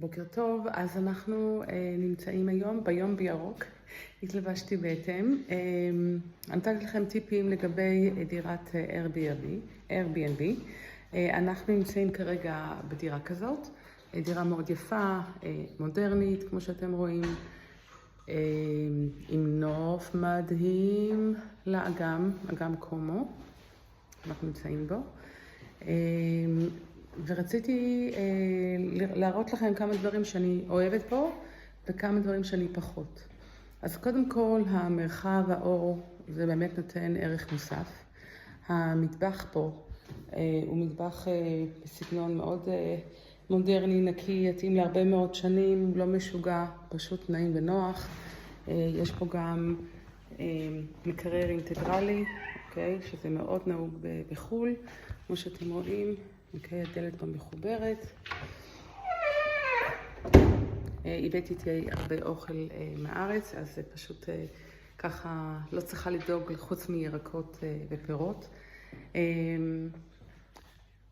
בוקר טוב, אז אנחנו נמצאים היום ביום בירוק, התלבשתי בהתאם. אני נתתי לכם טיפים לגבי דירת Airbnb. אנחנו נמצאים כרגע בדירה כזאת, דירה מאוד יפה, מודרנית, כמו שאתם רואים, עם נוף מדהים לאגם, אגם קומו, אנחנו נמצאים בו. ורציתי להראות לכם כמה דברים שאני אוהבת פה וכמה דברים שאני פחות. אז קודם כל, המרחב, האור, זה באמת נותן ערך מוסף. המטבח פה הוא מטבח בסגנון מאוד מודרני, נקי, יתאים להרבה מאוד שנים, לא משוגע, פשוט נעים ונוח. יש פה גם מקרר אינטגרלי, אוקיי? שזה מאוד נהוג בחול, כמו שאתם רואים. אוקיי, הדלת פה מחוברת. הבאתי איתי הרבה אוכל מהארץ, אז זה פשוט ככה לא צריכה לדאוג חוץ מירקות ופירות.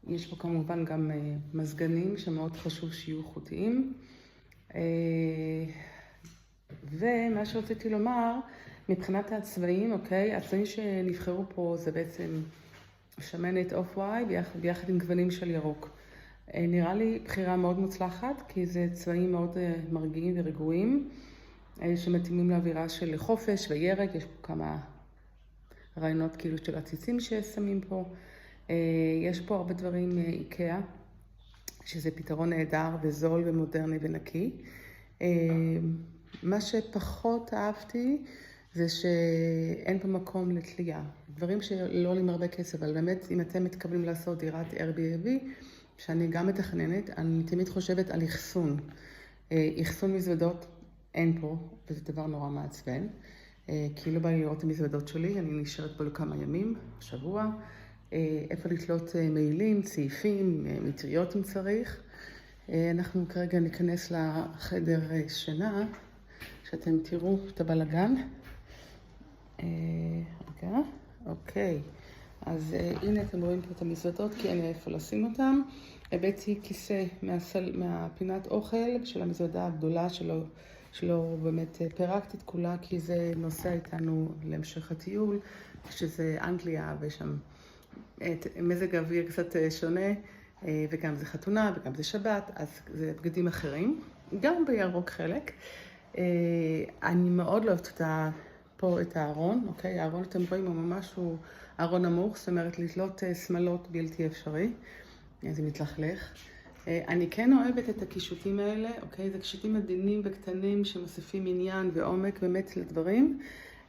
יש פה כמובן גם מזגנים שמאוד חשוב שיהיו איכותיים. ומה שרציתי לומר, מבחינת הצבעים, אוקיי, הצבעים שנבחרו פה זה בעצם שמנת אוף וואי ביחד עם גוונים של ירוק. נראה לי בחירה מאוד מוצלחת, כי זה צבעים מאוד מרגיעים ורגועים, שמתאימים לאווירה של חופש וירק. יש פה כמה רעיונות כאילו של עציצים ששמים פה. יש פה הרבה דברים איקאה, שזה פתרון נהדר וזול ומודרני ונקי. מה שפחות אהבתי זה שאין פה מקום לתלייה. דברים שלא עולים הרבה כסף, אבל באמת אם אתם מתכוונים לעשות דירת Airbnb, שאני גם מתכננת, אני תמיד חושבת על אחסון. אחסון מזוודות אין פה, וזה דבר נורא מעצבן. כי לא בא לי לראות את המזוודות שלי, אני נשארת פה לכמה ימים, שבוע. איפה לתלות מעילים, צעיפים, מטריות אם צריך. אנחנו כרגע ניכנס לחדר שינה, שאתם תראו את הבלגן. אוקיי, אז הנה אתם רואים פה את המזוודות, כי אין לי איפה לשים אותם. הבאתי כיסא מהפינת אוכל של המזוודה הגדולה שלא באמת פירקתי את כולה, כי זה נוסע איתנו להמשך הטיול, שזה אנגליה ושם מזג האוויר קצת שונה, וגם זה חתונה וגם זה שבת, אז זה בגדים אחרים, גם בירוק חלק. אני מאוד לא אוהבת פה את הארון, אוקיי? הארון אתם רואים הוא ממש ארון נמוך, זאת אומרת לתלות שמלות בלתי אפשרי, זה מתלכלך. אני כן אוהבת את הקישוטים האלה, אוקיי? זה קישוטים עדינים וקטנים שמוסיפים עניין ועומק באמת לדברים,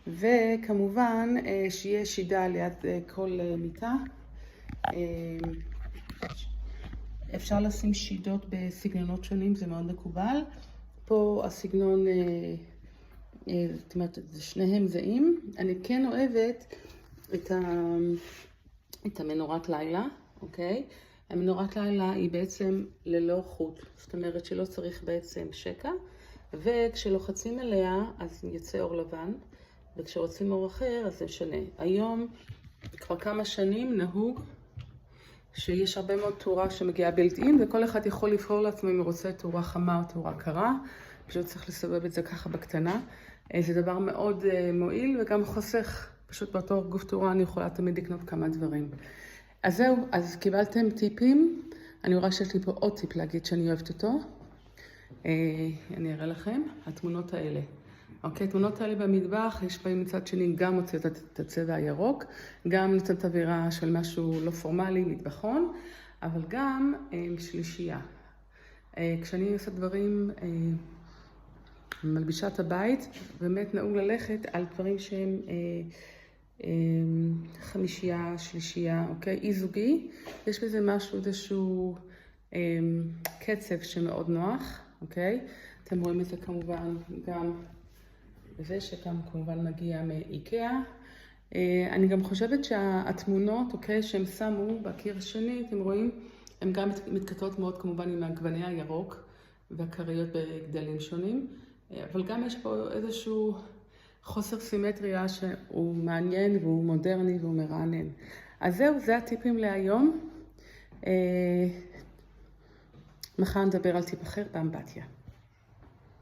וכמובן שיהיה שידה ליד כל מיטה. אפשר לשים שידות בסגנונות שונים, זה מאוד מקובל. פה הסגנון, זאת אומרת, שניהם זהים. אני כן אוהבת את המנורת לילה, אוקיי? המנורת לילה היא בעצם ללא חוט, זאת אומרת שלא צריך בעצם שקע, וכשלוחצים עליה אז יוצא אור לבן, וכשרוצים אור אחר אז זה שונה. היום כבר כמה שנים נהוג שיש הרבה מאוד תאורה שמגיעה בילט-אין, וכל אחד יכול לבחור לעצמו אם הוא רוצה תאורה חמה או תאורה קרה. פשוט צריך לסובב את זה ככה בקטנה. זה דבר מאוד מועיל וגם חוסך. פשוט באותו גוף תאורה אני יכולה תמיד לקנות כמה דברים. אז זהו, אז קיבלתם טיפים. אני רואה שיש לי פה עוד טיפ להגיד שאני אוהבת אותו. אני אראה לכם, התמונות האלה. אוקיי, התמונות האלה במטבח, יש בהם מצד שני גם מוצאת את הצבע הירוק, גם נוצאת אווירה של משהו לא פורמלי, מטבחון, אבל גם שלישייה. כשאני עושה דברים, מלבישה את הבית, באמת נהוג ללכת על דברים שהם חמישייה, שלישייה, אוקיי, אי זוגי. יש בזה משהו, איזשהו קצב שמאוד נוח, אוקיי? אתם רואים את זה כמובן גם וזה שגם כמובן מגיע מאיקאה. אני גם חושבת שהתמונות, אוקיי, שהם שמו בקיר השני, אתם רואים, הן גם מתכתבות מאוד כמובן עם הגווני הירוק והקריות בגדלים שונים, אבל גם יש פה איזשהו חוסר סימטריה שהוא מעניין והוא מודרני והוא מרענן. אז זהו, זה הטיפים להיום. מחר נדבר על טיפ אחר באמבטיה.